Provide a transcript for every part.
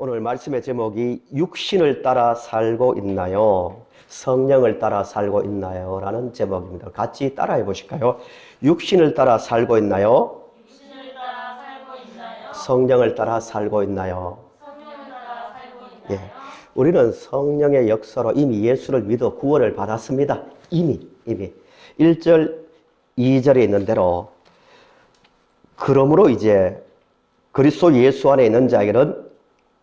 오늘 말씀의 제목이 육신을 따라 살고 있나요? 성령을 따라 살고 있나요? 라는 제목입니다. 같이 따라해 보실까요? 육신을 따라 살고 있나요? 육신을 따라 살고 있나요? 성령을 따라 살고 있나요? 성령을 따라 살고 있나요? 예. 우리는 성령의 역사로 이미 예수를 믿어 구원을 받았습니다. 이미. 1절, 2절에 있는 대로 그러므로 이제 그리스도 예수 안에 있는 자에게는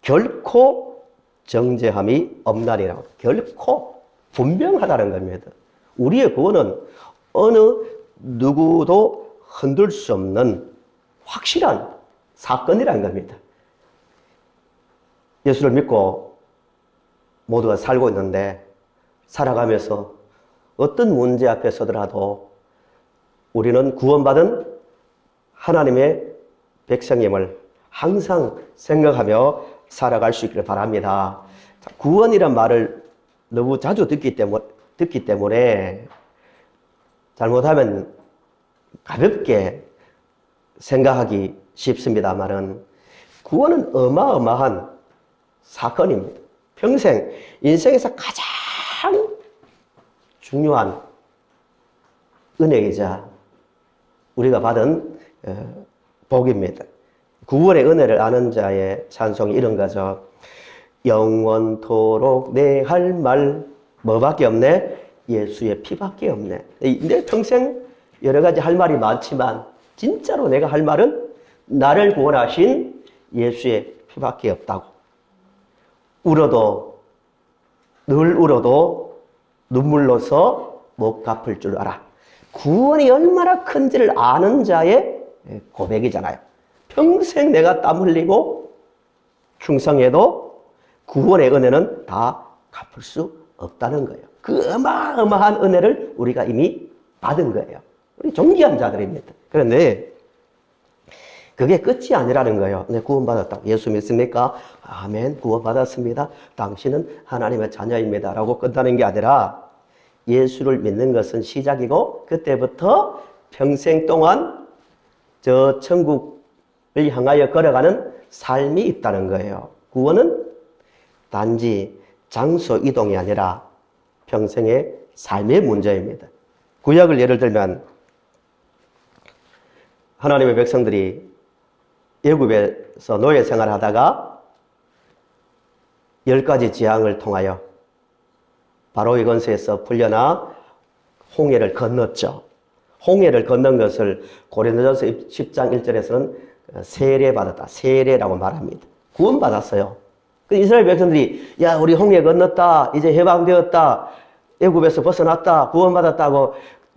결코 정죄함이 없나니라고. 결코 분명하다는 겁니다. 우리의 구원은 어느 누구도 흔들 수 없는 확실한 사건이라는 겁니다. 예수를 믿고 모두가 살고 있는데 살아가면서 어떤 문제 앞에 서더라도 우리는 구원받은 하나님의 백성임을 항상 생각하며 살아갈 수 있기를 바랍니다. 구원이란 말을 너무 자주 듣기 때문에 잘못하면 가볍게 생각하기 쉽습니다만은 구원은 어마어마한 사건입니다. 평생 인생에서 가장 중요한 은혜이자 우리가 받은 복입니다. 구원의 은혜를 아는 자의 찬송이 이런 거죠. 영원토록 내 할 말 뭐밖에 없네? 예수의 피밖에 없네. 내 평생 여러 가지 할 말이 많지만 진짜로 내가 할 말은 나를 구원하신 예수의 피밖에 없다고. 늘 울어도 눈물로서 못 갚을 줄 알아. 구원이 얼마나 큰지를 아는 자의 고백이잖아요. 평생 내가 땀 흘리고 충성해도 구원의 은혜는 다 갚을 수 없다는 거예요. 그 어마어마한 은혜를 우리가 이미 받은 거예요. 우리 존귀한 자들입니다. 그런데 그게 끝이 아니라는 거예요. 네, 구원받았다. 예수 믿습니까? 아멘. 구원받았습니다. 당신은 하나님의 자녀입니다. 라고 끝나는 게 아니라 예수를 믿는 것은 시작이고 그때부터 평생 동안 저 천국을 향하여 걸어가는 삶이 있다는 거예요. 구원은 단지 장소 이동이 아니라 평생의 삶의 문제입니다. 구약을 예를 들면 하나님의 백성들이 애굽에서 노예 생활하다가 10가지 재앙을 통하여 바로의 권세에서 풀려나 홍해를 건넜죠. 홍해를 건넌 것을 고린도전서 10장 1절에서는 세례받았다. 세례라고 말합니다. 구원받았어요. 그 이스라엘 백성들이 야 우리 홍해 건넜다. 이제 해방되었다. 애굽에서 벗어났다. 구원받았다고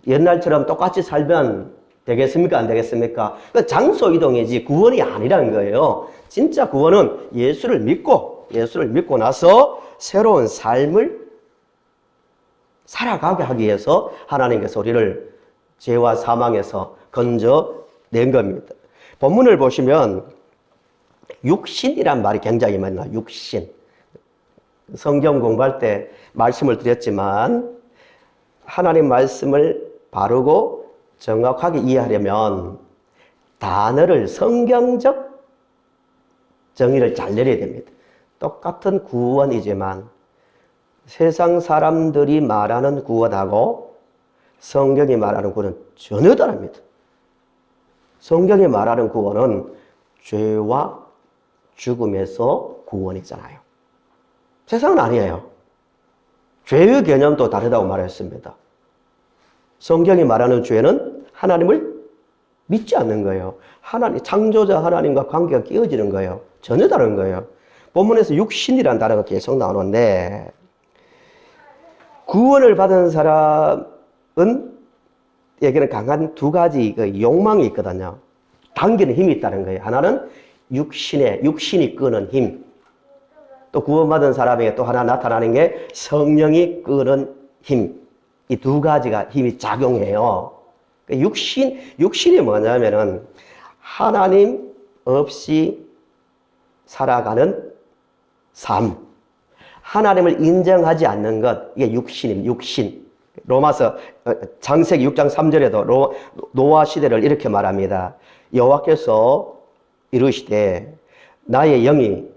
옛날처럼 똑같이 살면 되겠습니까? 안 되겠습니까? 그 장소 이동이지 구원이 아니라는 거예요. 진짜 구원은 예수를 믿고 나서 새로운 삶을 살아가게 하기 위해서 하나님께서 우리를 죄와 사망에서 건져낸 겁니다. 본문을 보시면 육신이란 말이 굉장히 많아요. 육신. 성경 공부할 때 말씀을 드렸지만 하나님 말씀을 바르고 정확하게 이해하려면 단어를 성경적 정의를 잘 내려야 됩니다. 똑같은 구원이지만 세상 사람들이 말하는 구원하고 성경이 말하는 구원은 전혀 다릅니다. 성경이 말하는 구원은 죄와 죽음에서 구원이잖아요. 세상은 아니에요. 죄의 개념도 다르다고 말했습니다. 성경이 말하는 죄는 하나님을 믿지 않는 거예요. 창조자 하나님과 관계가 깨어지는 거예요. 전혀 다른 거예요. 본문에서 육신이라는 단어가 계속 나오는데 구원을 받은 사람은 에게는 강한 두 가지 욕망이 있거든요. 당기는 힘이 있다는 거예요. 하나는 육신이 끄는 힘. 또 구원받은 사람에게 또 하나 나타나는 게 성령이 끄는 힘. 이 두 가지가 힘이 작용해요. 육신이 뭐냐면은 하나님 없이 살아가는 삶. 하나님을 인정하지 않는 것. 이게 육신입니다. 육신. 로마서 창세기 6장 3절에도 노아 시대를 이렇게 말합니다. 여호와께서 이르시되 나의 영이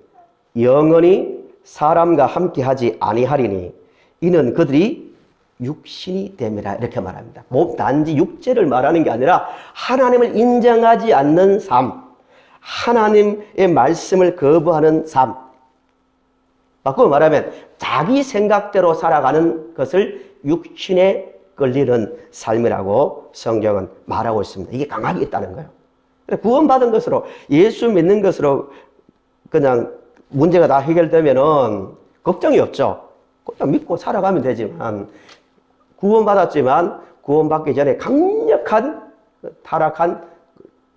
영원히 사람과 함께하지 아니하리니 이는 그들이 육신이 됨이라 이렇게 말합니다. 단지 육체를 말하는 게 아니라 하나님을 인정하지 않는 삶, 하나님의 말씀을 거부하는 삶. 바꾸어 말하면 자기 생각대로 살아가는 것을 육신에 끌리는 삶이라고 성경은 말하고 있습니다. 이게 강하게 있다는 거예요. 구원받은 것으로 예수 믿는 것으로 그냥 문제가 다 해결되면은 걱정이 없죠. 그냥 믿고 살아가면 되지만 구원받았지만 구원받기 전에 강력한 타락한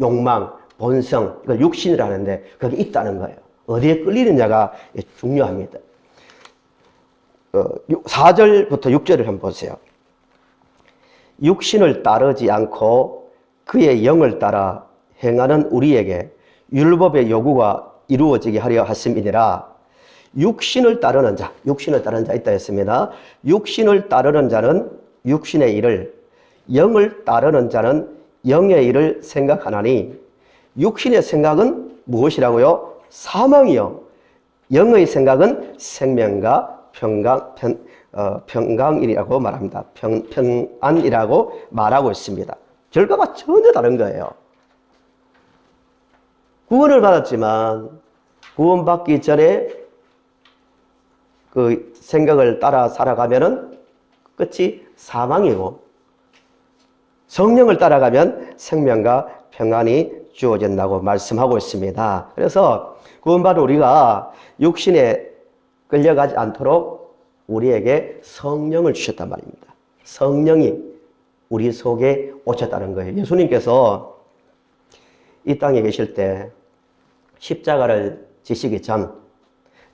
욕망, 본성, 이걸 육신이라는데 그게 있다는 거예요. 어디에 끌리느냐가 중요합니다. 4절부터 6절을 한번 보세요. 육신을 따르지 않고 그의 영을 따라 행하는 우리에게 율법의 요구가 이루어지게 하려 하심이니라. 육신을 따르는 자 있다 했습니다. 육신을 따르는 자는 육신의 일을, 영을 따르는 자는 영의 일을 생각하나니 육신의 생각은 무엇이라고요? 사망이요. 영의 생각은 생명과 평강이라고 말합니다. 평안이라고 말하고 있습니다. 결과가 전혀 다른 거예요. 구원을 받았지만 구원받기 전에 그 생각을 따라 살아가면은 끝이 사망이고 성령을 따라가면 생명과 평안이 주어진다고 말씀하고 있습니다. 그래서 구원받은 우리가 육신에 끌려가지 않도록 우리에게 성령을 주셨단 말입니다. 성령이 우리 속에 오셨다는 거예요. 예수님께서 이 땅에 계실 때 십자가를 지시기 전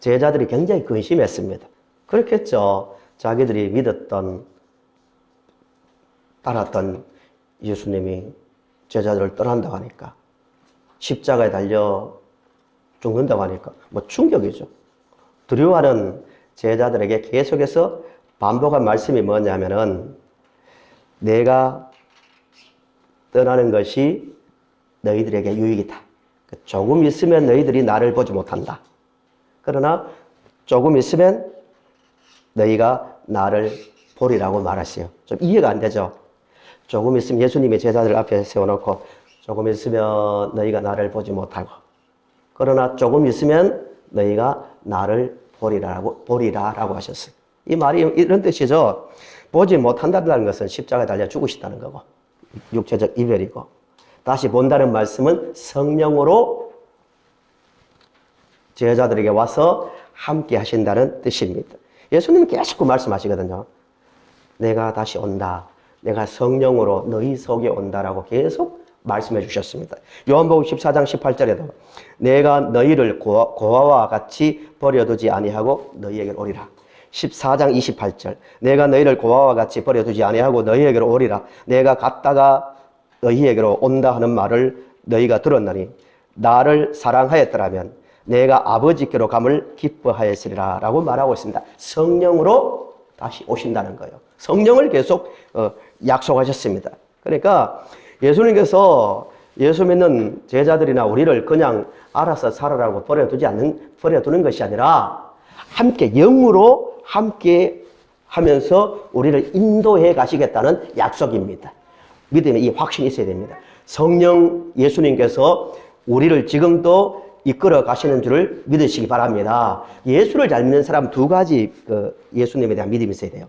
제자들이 굉장히 근심했습니다. 그렇겠죠. 자기들이 믿었던, 따랐던 예수님이 제자들을 떠난다고 하니까, 십자가에 달려 죽는다고 하니까 뭐 충격이죠. 두려워하는 제자들에게 계속해서 반복한 말씀이 뭐냐면은 내가 떠나는 것이 너희들에게 유익이다. 조금 있으면 너희들이 나를 보지 못한다. 그러나 조금 있으면 너희가 나를 보리라고 말하시오. 좀 이해가 안 되죠? 조금 있으면 예수님이 제자들 앞에 세워놓고 조금 있으면 너희가 나를 보지 못하고 그러나 조금 있으면 너희가 나를 보리라라고 하셨어요. 이 말이 이런 뜻이죠. 보지 못한다는 것은 십자가에 달려 죽으시다는 거고 육체적 이별이고 다시 본다는 말씀은 성령으로 제자들에게 와서 함께 하신다는 뜻입니다. 예수님은 계속 그 말씀하시거든요. 내가 다시 온다. 내가 성령으로 너희 속에 온다라고 계속 말씀해 주셨습니다. 요한복음 14장 18절에도 내가 너희를 고아와 같이 버려두지 아니하고 너희에게로 오리라. 14장 28절 내가 너희를 고아와 같이 버려두지 아니하고 너희에게로 오리라. 내가 갔다가 너희에게로 온다 하는 말을 너희가 들었나니 나를 사랑하였더라면 내가 아버지께로 감을 기뻐하였으리라 라고 말하고 있습니다. 성령으로 다시 오신다는 거예요. 성령을 계속 약속하셨습니다. 그러니까 예수님께서 예수 믿는 제자들이나 우리를 그냥 알아서 살아라고 버려두는 것이 아니라 함께 영으로 함께 하면서 우리를 인도해 가시겠다는 약속입니다. 믿음에 이 확신이 있어야 됩니다. 성령 예수님께서 우리를 지금도 이끌어 가시는 줄을 믿으시기 바랍니다. 예수를 잘 믿는 사람 두 가지 예수님에 대한 믿음이 있어야 돼요.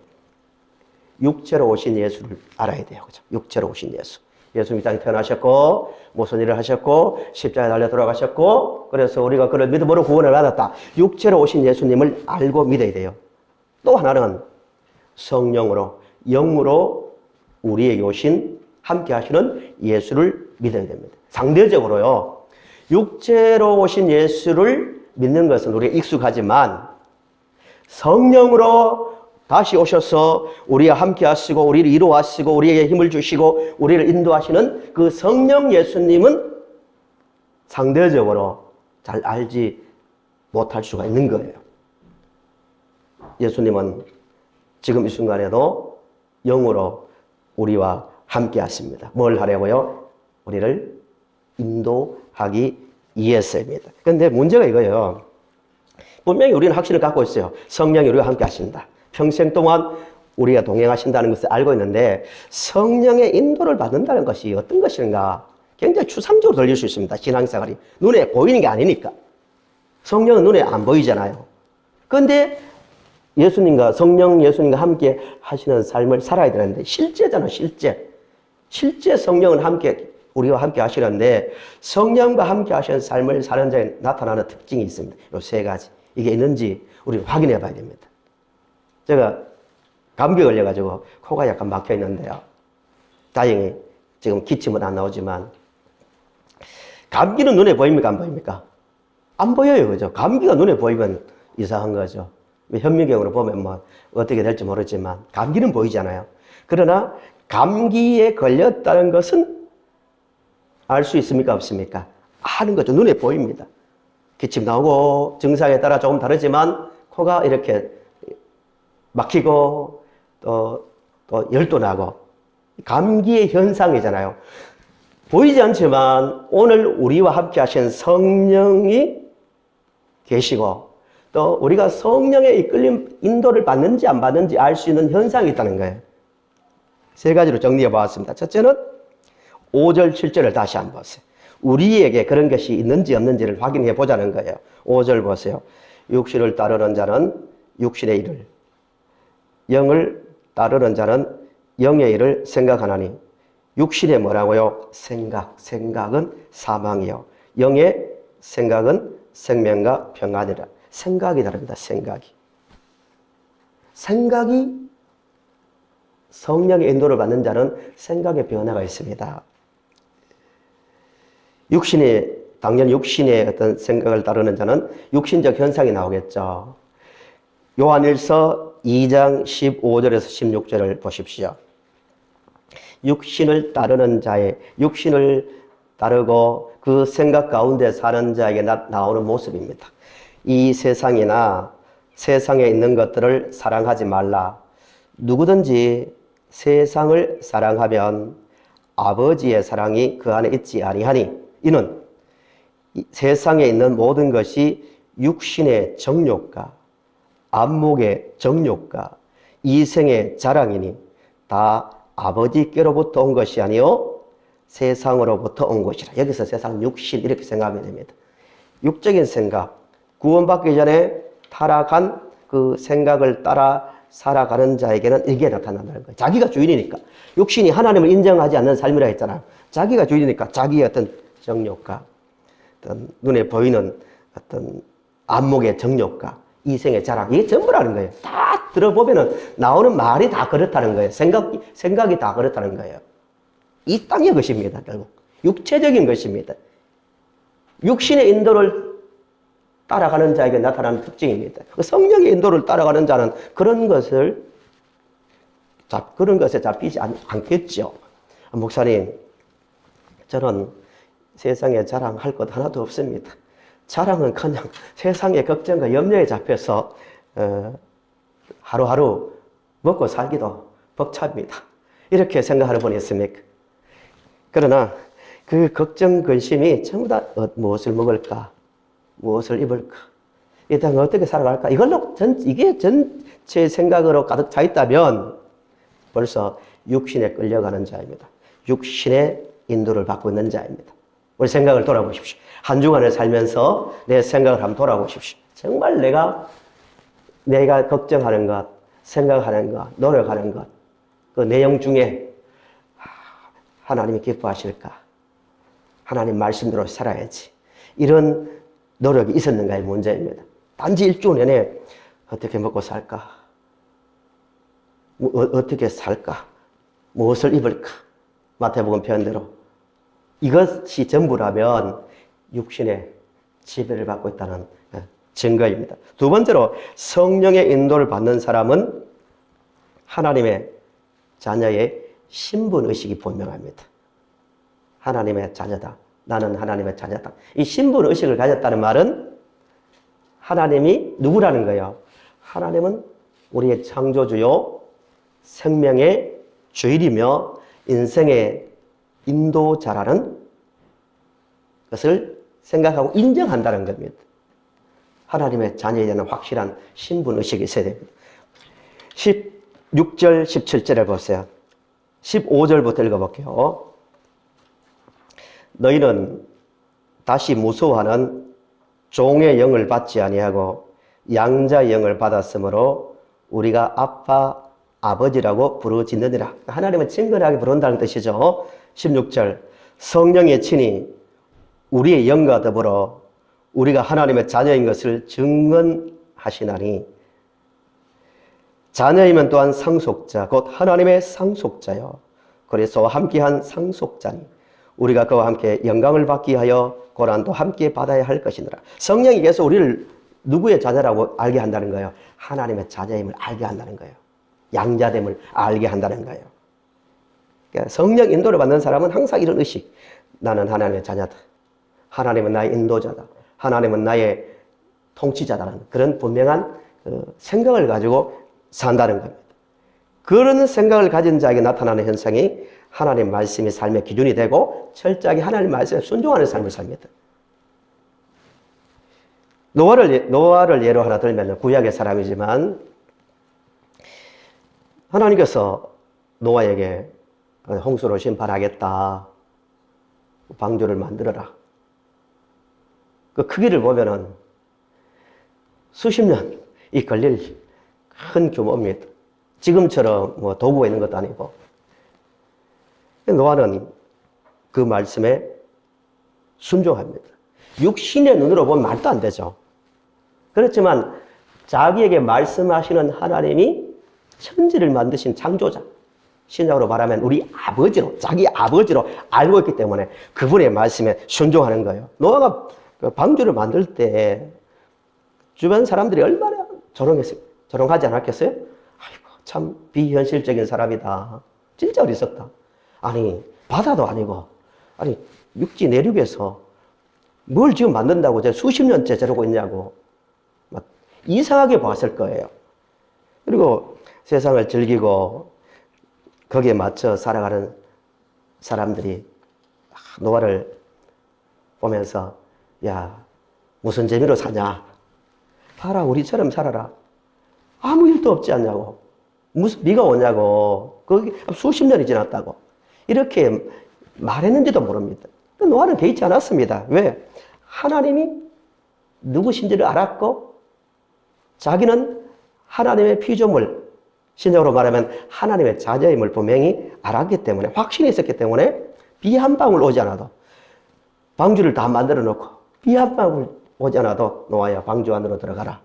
육체로 오신 예수를 알아야 돼요. 그죠? 육체로 오신 예수. 예수님이 땅에 태어나셨고 무슨 일을 하셨고 십자가에 달려 돌아가셨고 그래서 우리가 그를 믿음으로 구원을 받았다. 육체로 오신 예수님을 알고 믿어야 돼요. 또 하나는 성령으로 영으로 우리에게 오신 함께 하시는 예수를 믿어야 됩니다. 상대적으로요. 육체로 오신 예수를 믿는 것은 우리가 익숙하지만 성령으로 다시 오셔서 우리와 함께 하시고 우리를 이루하시고 우리에게 힘을 주시고 우리를 인도하시는 그 성령 예수님은 상대적으로 잘 알지 못할 수가 있는 거예요. 예수님은 지금 이 순간에도 영으로 우리와 함께 하십니다. 뭘 하려고요? 우리를 인도하기 위해서입니다. 그런데 문제가 이거예요. 분명히 우리는 확신을 갖고 있어요. 성령이 우리와 함께 하신다. 평생 동안 우리가 동행하신다는 것을 알고 있는데 성령의 인도를 받는다는 것이 어떤 것인가 굉장히 추상적으로 들릴 수 있습니다. 신앙생활이. 눈에 보이는 게 아니니까. 성령은 눈에 안 보이잖아요. 그런데 예수님과 성령 예수님과 함께 하시는 삶을 살아야 되는데 실제잖아요. 실제 성령은 함께 우리와 함께 하시는데 성령과 함께 하시는 삶을 사는 자에 나타나는 특징이 있습니다. 이 세 가지. 이게 있는지 우리 확인해 봐야 됩니다. 제가 감기 걸려가지고 코가 약간 막혀 있는데요. 다행히 지금 기침은 안 나오지만 감기는 눈에 보입니까? 안 보입니까? 안 보여요. 그죠? 감기가 눈에 보이면 이상한 거죠. 현미경으로 보면 뭐 어떻게 될지 모르지만 감기는 보이잖아요. 그러나 감기에 걸렸다는 것은 알 수 있습니까? 없습니까? 아는 거죠. 눈에 보입니다. 기침 나오고 증상에 따라 조금 다르지만 코가 이렇게 막히고 또 열도 나고 감기의 현상이잖아요. 보이지 않지만 오늘 우리와 함께 하신 성령이 계시고 또 우리가 성령의 이끌림 인도를 받는지 안 받는지 알 수 있는 현상이 있다는 거예요. 세 가지로 정리해 보았습니다. 첫째는 5절, 7절을 다시 한번 보세요. 우리에게 그런 것이 있는지 없는지를 확인해 보자는 거예요. 5절 보세요. 육신을 따르는 자는 육신의 일을, 영을 따르는 자는 영의 일을 생각하나니 육신의 뭐라고요? 생각은 사망이요. 영의 생각은 생명과 평안이라. 생각이 다릅니다. 생각이 성령의 인도를 받는 자는 생각의 변화가 있습니다. 당연히 육신의 어떤 생각을 따르는 자는 육신적 현상이 나오겠죠. 요한일서 2장 15절에서 16절을 보십시오. 육신을 따르는 자의, 육신을 따르고 그 생각 가운데 사는 자에게 나오는 모습입니다. 이 세상이나 세상에 있는 것들을 사랑하지 말라. 누구든지 세상을 사랑하면 아버지의 사랑이 그 안에 있지 아니하니 이는 세상에 있는 모든 것이 육신의 정욕과 안목의 정욕과 이생의 자랑이니 다 아버지께로부터 온 것이 아니요 세상으로부터 온 것이라. 여기서 세상 육신 이렇게 생각하면 됩니다. 육적인 생각, 구원받기 전에 타락한 그 생각을 따라 살아가는 자에게는 이게 나타난다는 거예요. 자기가 주인이니까. 육신이 하나님을 인정하지 않는 삶이라 했잖아요. 자기가 주인이니까 자기의 어떤 정욕과 어떤 눈에 보이는 어떤 안목의 정욕과 이생의 자랑, 이게 전부라는 거예요. 다 들어보면은 나오는 말이 다 그렇다는 거예요. 생각이 다 그렇다는 거예요. 이 땅의 것입니다, 결국. 육체적인 것입니다. 육신의 인도를 따라가는 자에게 나타나는 특징입니다. 성령의 인도를 따라가는 자는 그런 것에 잡히지 않겠죠. 목사님, 저는 세상에 자랑할 것 하나도 없습니다. 자랑은 그냥 세상의 걱정과 염려에 잡혀서 하루하루 먹고 살기도 벅찹니다. 이렇게 생각하는 분이 있습니까? 그러나 그 걱정, 근심이 전부 다 무엇을 먹을까? 무엇을 입을까? 이 땅을 어떻게 살아갈까? 이게 전체 생각으로 가득 차 있다면 벌써 육신에 끌려가는 자입니다. 육신의 인도를 받고 있는 자입니다. 우리 생각을 돌아보십시오. 한 주간을 살면서 내 생각을 한번 돌아보십시오. 정말 내가 걱정하는 것, 생각하는 것, 노력하는 것, 그 내용 중에 하나님이 기뻐하실까? 하나님 말씀대로 살아야지. 이런 노력이 있었는가의 문제입니다. 단지 일주 내내 어떻게 먹고 살까? 어떻게 살까? 무엇을 입을까? 마태복음 표현대로. 이것이 전부라면 육신의 지배를 받고 있다는 증거입니다. 두 번째로 성령의 인도를 받는 사람은 하나님의 자녀의 신분의식이 분명합니다. 하나님의 자녀다. 나는 하나님의 자녀다. 이 신분의식을 가졌다는 말은 하나님이 누구라는 거예요? 하나님은 우리의 창조주요, 생명의 주인이며 인생의 인도자라는 것을 생각하고 인정한다는 겁니다. 하나님의 자녀에 대한 확실한 신분의식이 있어야 됩니다. 16절, 17절을 보세요. 15절부터 읽어볼게요. 너희는 다시 무수하는 종의 영을 받지 아니하고 양자의 영을 받았으므로 우리가 아빠, 아버지라고 부르짖느니라. 하나님은 친근하게 부른다는 뜻이죠. 16절 성령의 친히 우리의 영과 더불어 우리가 하나님의 자녀인 것을 증언하시나니 자녀이면 또한 상속자 곧 하나님의 상속자요 그래서 함께한 상속자니 우리가 그와 함께 영광을 받기 위하여 고난도 함께 받아야 할 것이니라. 성령이 계속 우리를 누구의 자녀라고 알게 한다는 거예요? 하나님의 자녀임을 알게 한다는 거예요. 양자됨을 알게 한다는 거예요. 그러니까 성령 인도를 받는 사람은 항상 이런 의식, 나는 하나님의 자녀다, 하나님은 나의 인도자다, 하나님은 나의 통치자다라는 그런 분명한 생각을 가지고 산다는 겁니다. 그런 생각을 가진 자에게 나타나는 현상이 하나님 말씀이 삶의 기준이 되고 철저하게 하나님 말씀에 순종하는 삶을 삽니다. 노아를 예로 하나 들면 구약의 사람이지만 하나님께서 노아에게 홍수로 심판하겠다, 방주를 만들어라. 그 크기를 보면은 수십 년이 걸릴 큰 규모입니다. 지금처럼 뭐 도구가 있는 것도 아니고. 노아는 그 말씀에 순종합니다. 육신의 눈으로 보면 말도 안 되죠. 그렇지만 자기에게 말씀하시는 하나님이 천지를 만드신 창조자, 신약으로 말하면 우리 아버지로, 자기 아버지로 알고 있기 때문에 그분의 말씀에 순종하는 거예요. 노아가 방주를 만들 때 주변 사람들이 얼마나 조롱하지 않았겠어요? 아이고, 참 비현실적인 사람이다. 진짜 어리석다. 아니, 바다도 아니고, 아니, 육지 내륙에서 뭘 지금 만든다고 수십 년째 저러고 있냐고 막 이상하게 봤을 거예요. 그리고 세상을 즐기고 거기에 맞춰 살아가는 사람들이 노아를 보면서 야, 무슨 재미로 사냐? 봐라, 우리처럼 살아라. 아무 일도 없지 않냐고. 무슨 비가 오냐고. 거기 수십 년이 지났다고. 이렇게 말했는지도 모릅니다. 노아는 개의치 않았습니다. 왜? 하나님이 누구신지를 알았고 자기는 하나님의 피조물, 신약으로 말하면 하나님의 자녀임을 분명히 알았기 때문에, 확신이 있었기 때문에 비 한 방울 오지 않아도, 방주를 다 만들어 놓고 비 한 방울 오지 않아도 노아야 방주 안으로 들어가라.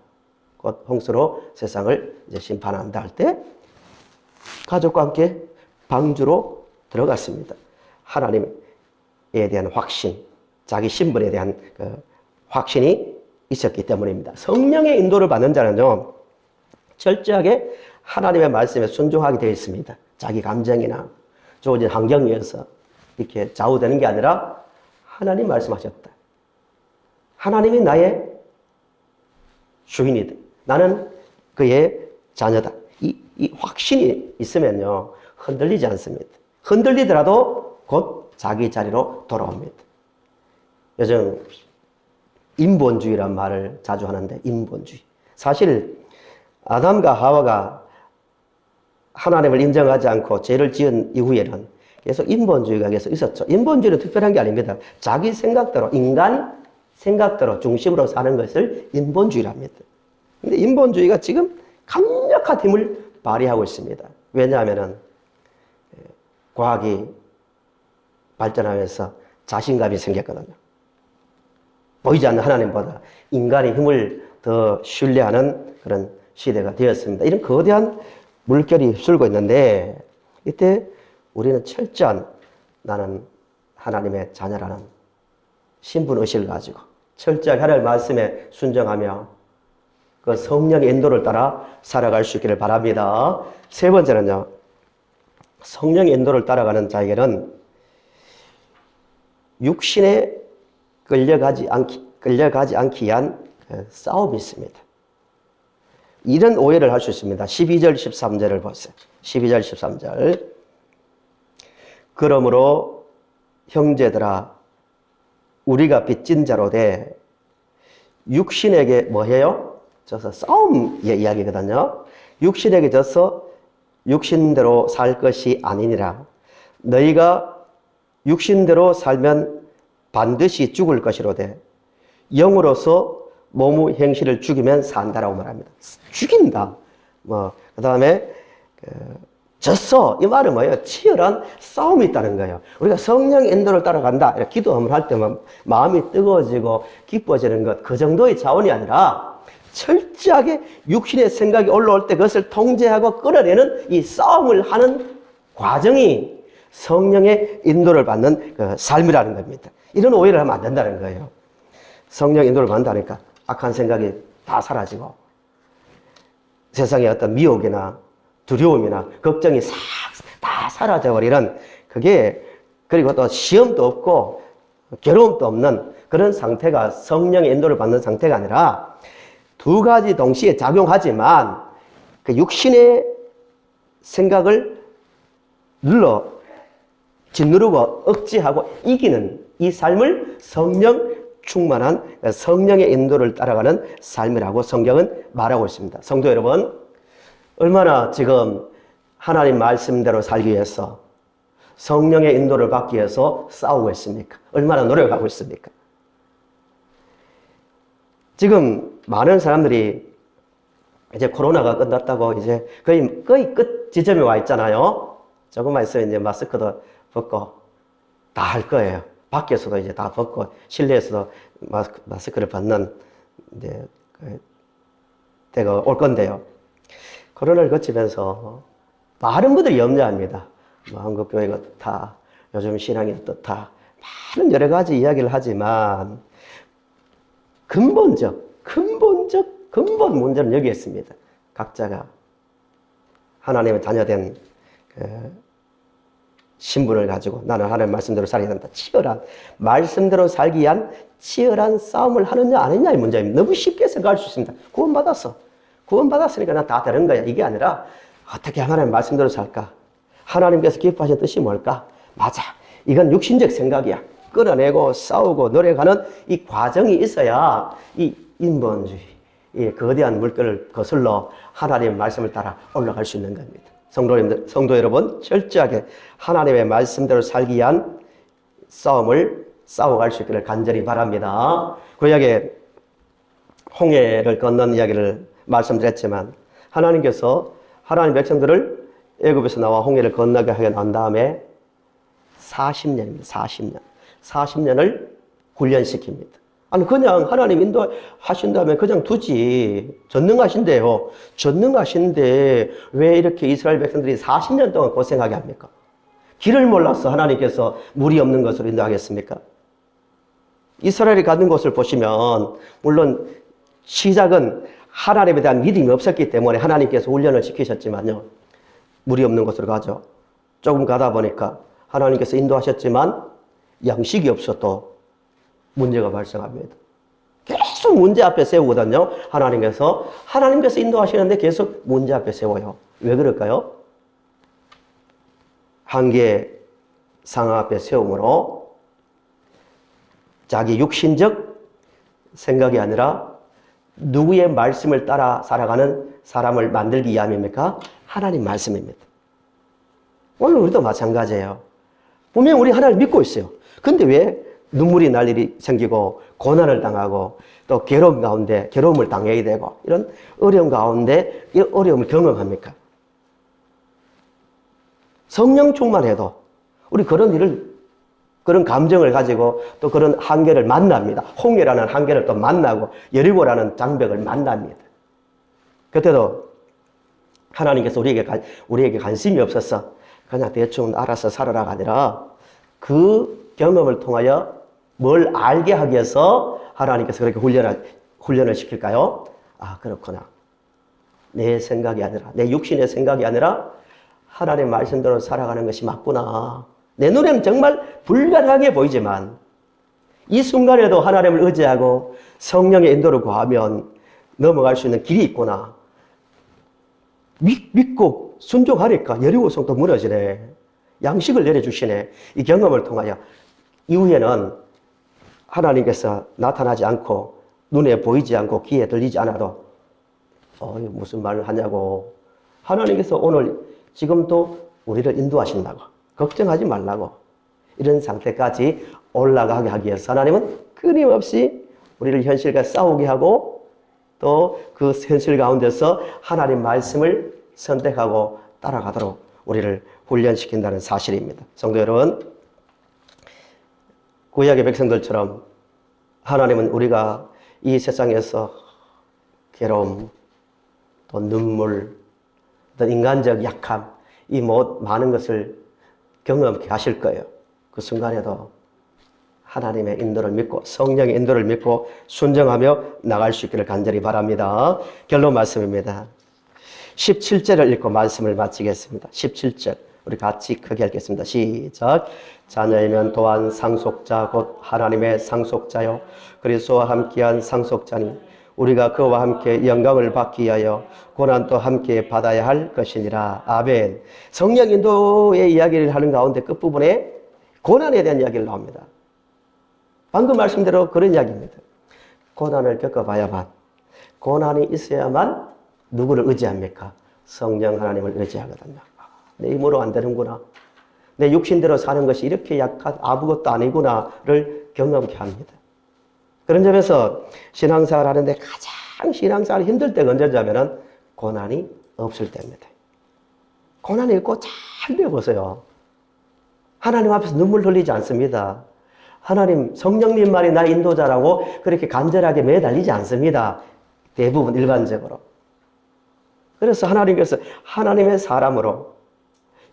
곧 홍수로 세상을 이제 심판한다 할 때 가족과 함께 방주로 들어갔습니다. 하나님에 대한 확신, 자기 신분에 대한 그 확신이 있었기 때문입니다. 성령의 인도를 받는 자는요, 철저하게 하나님의 말씀에 순종하게 되어 있습니다. 자기 감정이나 주어진 환경에서 이렇게 좌우되는 게 아니라 하나님 말씀하셨다. 하나님이 나의 주인이다. 나는 그의 자녀다. 이 확신이 있으면요, 흔들리지 않습니다. 흔들리더라도 곧 자기 자리로 돌아옵니다. 요즘 인본주의란 말을 자주 하는데, 인본주의. 사실 아담과 하와가 하나님을 인정하지 않고 죄를 지은 이후에는 계속 인본주의가 계속 있었죠. 인본주의는 특별한 게 아닙니다. 자기 생각대로, 인간 생각대로 중심으로 사는 것을 인본주의랍니다. 근데 인본주의가 지금 강력한 힘을 발휘하고 있습니다. 왜냐하면 과학이 발전하면서 자신감이 생겼거든요. 보이지 않는 하나님보다 인간의 힘을 더 신뢰하는 그런 시대가 되었습니다. 이런 거대한 물결이 휩쓸고 있는데, 이때 우리는 철저한 나는 하나님의 자녀라는 신분의식을 가지고 철저하게 하나님의 말씀에 순종하며 그 성령의 인도를 따라 살아갈 수 있기를 바랍니다. 세 번째는요, 성령의 인도를 따라가는 자에게는 육신에 끌려가지 않기 위한 싸움이 있습니다. 이런 오해를 할 수 있습니다. 12절, 13절을 보세요. 12절, 13절. 그러므로 형제들아, 우리가 빚진 자로 돼 육신에게 뭐 해요? 져서 싸움의 이야기거든요. 육신에게 져서 육신대로 살 것이 아니니라. 너희가 육신대로 살면 반드시 죽을 것이로되 영으로서 몸의 행실을 죽이면 산다라고 말합니다. 죽인다. 그 다음에 졌어. 이 말은 뭐예요? 치열한 싸움이 있다는 거예요. 우리가 성령 인도를 따라간다. 이렇게 기도 한번 할 때만 마음이 뜨거워지고 기뻐지는 것, 그 정도의 차원이 아니라 철저하게 육신의 생각이 올라올 때 그것을 통제하고 끌어내는 이 싸움을 하는 과정이 성령의 인도를 받는 그 삶이라는 겁니다. 이런 오해를 하면 안 된다는 거예요. 성령 인도를 받는다니까 악한 생각이 다 사라지고 세상의 어떤 미혹이나 두려움이나 걱정이 싹 다 사라져버리는 그게, 그리고 또 시험도 없고 괴로움도 없는 그런 상태가 성령의 인도를 받는 상태가 아니라 두 가지 동시에 작용하지만 그 육신의 생각을 짓누르고 억제하고 이기는 이 삶을 성령 충만한 성령의 인도를 따라가는 삶이라고 성경은 말하고 있습니다. 성도 여러분, 얼마나 지금 하나님 말씀대로 살기 위해서 성령의 인도를 받기 위해서 싸우고 있습니까? 얼마나 노력하고 있습니까? 지금 많은 사람들이 이제 코로나가 끝났다고 이제 거의 끝 지점에 와 있잖아요. 조금만 있으면 이제 마스크도 벗고 다 할 거예요. 밖에서도 이제 다 벗고 실내에서도 마스크를 벗는 이제 때가 올 건데요. 코로나를 거치면서 많은 분들이 염려합니다. 한국교회가 어떻다, 요즘 신앙이 어떻다, 많은 여러 가지 이야기를 하지만 근본 문제는 여기 있습니다. 각자가 하나님의 자녀된 신분을 가지고 나는 하나님 말씀대로 살아야 된다. 치열한 말씀대로 살기 위한 치열한 싸움을 하느냐 안 하느냐의 문제입니다. 너무 쉽게 생각할 수 있습니다. 구원받았으니까 난 다 되는 거야. 이게 아니라 어떻게 하나님 말씀대로 살까? 하나님께서 기뻐하신 뜻이 뭘까? 맞아. 이건 육신적 생각이야. 끌어내고 싸우고 노력하는 이 과정이 있어야 이 인본주의, 이 거대한 물결을 거슬러 하나님의 말씀을 따라 올라갈 수 있는 겁니다. 성도 여러분, 철저하게 하나님의 말씀대로 살기 위한 싸움을 싸워갈 수 있기를 간절히 바랍니다. 구약에 홍해를 건넌 이야기를 말씀드렸지만 하나님께서 하나님 백성들을 애굽에서 나와 홍해를 건너게 하게 난 다음에 40년입니다. 40년을 훈련시킵니다. 아니 그냥 하나님 인도하신다면 그냥 두지. 전능하신데요. 전능하신데 왜 이렇게 이스라엘 백성들이 40년 동안 고생하게 합니까? 길을 몰라서 하나님께서 물이 없는 것으로 인도하겠습니까? 이스라엘이 가는 곳을 보시면 물론 시작은 하나님에 대한 믿음이 없었기 때문에 하나님께서 훈련을 시키셨지만요. 물이 없는 곳으로 가죠. 조금 가다 보니까 하나님께서 인도하셨지만 양식이 없어도 문제가 발생합니다. 계속 문제 앞에 세우거든요. 하나님께서 인도하시는데 계속 문제 앞에 세워요. 왜 그럴까요? 한계 상황 앞에 세움으로 자기 육신적 생각이 아니라 누구의 말씀을 따라 살아가는 사람을 만들기 위함입니까? 하나님 말씀입니다. 오늘 우리도 마찬가지예요. 분명히 우리 하나님 믿고 있어요. 근데 왜 눈물이 날 일이 생기고 고난을 당하고 또 괴로움을 당해야 되고 이런 어려움 가운데 이 어려움을 경험합니까? 성령 충만해도 우리 그런 감정을 가지고 또 그런 한계를 만납니다. 홍해라는 한계를 또 만나고 여리고라는 장벽을 만납니다. 그때도 하나님께서 우리에게 관심이 없어서 그냥 대충 알아서 살아라가 아니라 그 경험을 통하여 뭘 알게 하기 위해서 하나님께서 그렇게 훈련을 시킬까요? 아, 그렇구나. 내 생각이 아니라, 내 육신의 생각이 아니라 하나님의 말씀대로 살아가는 것이 맞구나. 내 눈에는 정말 불가능하게 보이지만 이 순간에도 하나님을 의지하고 성령의 인도를 구하면 넘어갈 수 있는 길이 있구나. 믿고 순종하니까 여리고성도 무너지네. 양식을 내려주시네. 이 경험을 통하여 이후에는 하나님께서 나타나지 않고 눈에 보이지 않고 귀에 들리지 않아도 무슨 말을 하냐고. 하나님께서 오늘 지금도 우리를 인도하신다고. 걱정하지 말라고. 이런 상태까지 올라가게 하기 위해서 하나님은 끊임없이 우리를 현실과 싸우게 하고 또 그 현실 가운데서 하나님 말씀을 선택하고 따라가도록 우리를 훈련시킨다는 사실입니다. 성도 여러분, 구약의 백성들처럼 하나님은 우리가 이 세상에서 괴로움, 또 눈물, 또 인간적 약함, 이 많은 것을 경험케 하실 거예요. 그 순간에도 하나님의 인도를 믿고 성령의 인도를 믿고 순종하며 나갈 수 있기를 간절히 바랍니다. 결론 말씀입니다. 17절을 읽고 말씀을 마치겠습니다. 17절 우리 같이 크게 읽겠습니다. 시작. 자녀이면 또한 상속자 곧 하나님의 상속자요 그리스도와 함께한 상속자니 우리가 그와 함께 영광을 받기 위하여 고난도 함께 받아야 할 것이니라. 아멘. 성령 인도의 이야기를 하는 가운데 끝부분에 고난에 대한 이야기를 나옵니다. 방금 말씀대로 그런 이야기입니다. 고난을 겪어봐야만, 고난이 있어야만 누구를 의지합니까? 성령 하나님을 의지하거든요. 내 힘으로 안 되는구나. 내 육신대로 사는 것이 이렇게 약한 아무것도 아니구나를 경험케 합니다. 그런 점에서 신앙생활 하는데 가장 신앙생활이 힘들 때가 언제냐면은 고난이 없을 때입니다. 고난이 있고 잘 배워보세요. 하나님 앞에서 눈물 흘리지 않습니다. 하나님, 성령님만이 나의 인도자라고 그렇게 간절하게 매달리지 않습니다. 대부분 일반적으로. 그래서 하나님께서 하나님의 사람으로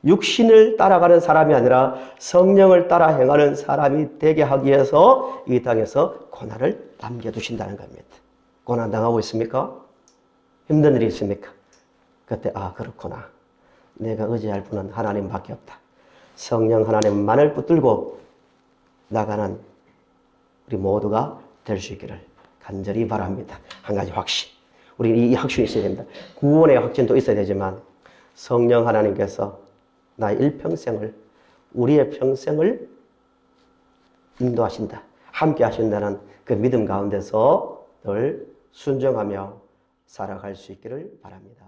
육신을 따라가는 사람이 아니라 성령을 따라 행하는 사람이 되게 하기 위해서 이 땅에서 고난을 남겨두신다는 겁니다. 고난 당하고 있습니까? 힘든 일이 있습니까? 그때 그렇구나. 내가 의지할 분은 하나님밖에 없다. 성령 하나님만을 붙들고 나가는 우리 모두가 될 수 있기를 간절히 바랍니다. 한 가지 확신. 우리 이 확신이 있어야 됩니다. 구원의 확신도 있어야 되지만 성령 하나님께서 나의 일평생을, 우리의 평생을 인도하신다. 함께 하신다는 그 믿음 가운데서 늘 순종하며 살아갈 수 있기를 바랍니다.